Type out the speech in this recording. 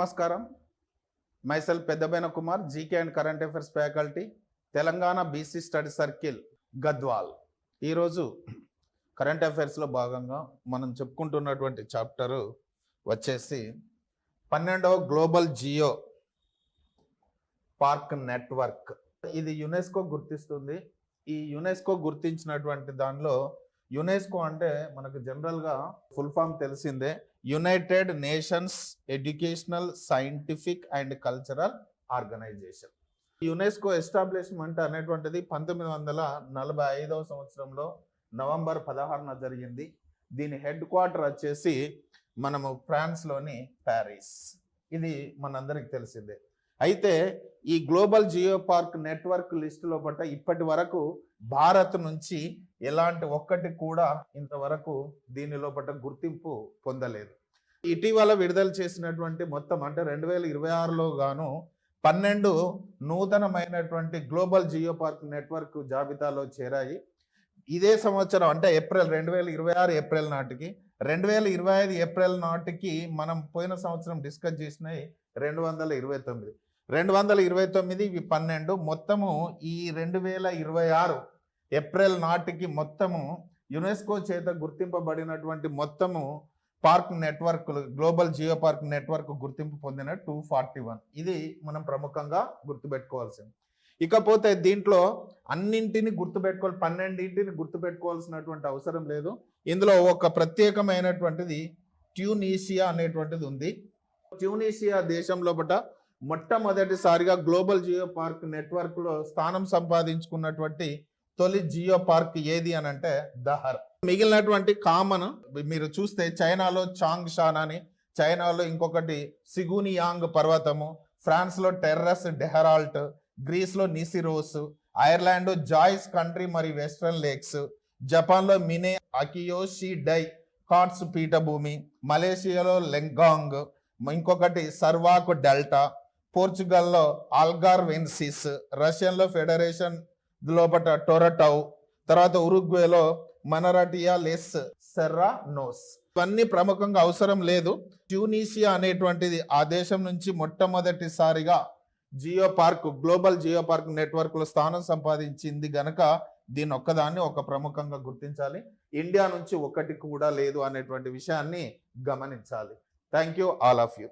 నమస్కారం. Myself Peddabaina Kumar, GK and current affairs faculty, Telangana BC study circle, Gadwal. ఈరోజు current అఫైర్స్లో భాగంగా మనం చెప్పుకుంటున్నటువంటి చాప్టరు వచ్చేసి 12వ గ్లోబల్ జియో పార్క్ నెట్వర్క్. ఇది యునెస్కో గుర్తిస్తుంది. ఈ యునెస్కో గుర్తించినటువంటి దానిలో యునెస్కో అంటే మనకు జనరల్గా ఫుల్ ఫామ్ తెలిసిందే, united nations educational, scientific and cultural organization. UNESCO establishment అనేటువంటిది 1945వ సంవత్సరంలో నవంబర్ 16న జరిగింది. దీని హెడ్ క్వార్టర్ వచ్చేసి మనము ఫ్రాన్స్లోని ప్యారిస్. ఇది మనందరికి తెలిసిందే. అయితే ఈ global geo park network list లోపల ఇప్పటి వరకు భారత్ నుంచి ఎలాంటి ఒక్కటి కూడా ఇంతవరకు దీని లోపల గుర్తింపు పొందలేదు. ఇటీవల విడుదల చేసినటువంటి మొత్తం అంటే 2026లో గాను 12 నూతనమైనటువంటి గ్లోబల్ జియో పార్క్ నెట్వర్క్ జాబితాలో చేరాయి. ఇదే సంవత్సరం అంటే ఏప్రిల్ 2026 ఏప్రిల్ నాటికి, 2025 ఏప్రిల్ నాటికి మనం పోయిన సంవత్సరం డిస్కస్ చేసినవి 229. 229 ఇవి 12. మొత్తము ఈ 2026 ఏప్రిల్ నాటికి మొత్తము యునెస్కో చేత గుర్తింపబడినటువంటి మొత్తము park network, global geo park network గుర్తింపు పొందిన 241. ఇది మనం ప్రముఖంగా గుర్తుపెట్టుకోవాల్సింది. ఇకపోతే దీంట్లో అన్నింటిని గుర్తుపెట్టుకోవాలి, 12 గుర్తుపెట్టుకోవాల్సినటువంటి అవసరం లేదు. ఇందులో ఒక ప్రత్యేకమైనటువంటిది ట్యూనీషియా అనేటువంటిది ఉంది. ట్యూనీషియా దేశం లోపల మొట్టమొదటిసారిగా గ్లోబల్ జియో పార్క్ నెట్వర్క్ లో స్థానం సంపాదించుకున్నటువంటి తొలి జియో పార్క్ ఏది అని అంటే దహర్. మిగిలినటువంటి కామన్ మీరు చూస్తే చైనాలో చాంగ్ షాన్ అని, చైనాలో ఇంకొకటి సిగునియాంగ్ పర్వతము, ఫ్రాన్స్ లో టెర్రస్ డెహరాల్ట్, గ్రీస్ లో నిసిరోస్, ఐర్లాండ్ జాయిస్ కంట్రీ మరియు వెస్ట్రన్ లేక్స్, జపాన్ లో మినే అకియోషి డై కార్ట్స్ పీఠభూమి, మలేషియాలో లెంగాంగ్, ఇంకొకటి సర్వాక్ డెల్టా, పోర్చుగల్లో ఆల్గార్వెన్సిస్, రష్యన్లో ఫెడరేషన్ లోపల టొరటౌ, తర్వాత ఉరుగ్వేలో మనరాటియా లెస్ సెర్రానోస్. ఇవన్నీ ప్రముఖంగా అవసరం లేదు. ట్యూనీషియా అనేటువంటిది ఆ దేశం నుంచి మొట్టమొదటిసారిగా geo park, global geo park network లో స్థానం సంపాదించింది గనక దీని ఒక్కదాన్ని ఒక ప్రముఖంగా గుర్తించాలి. ఇండియా నుంచి ఒకటి కూడా లేదు అనేటువంటి విషయాన్ని గమనించాలి. Thank you all of you.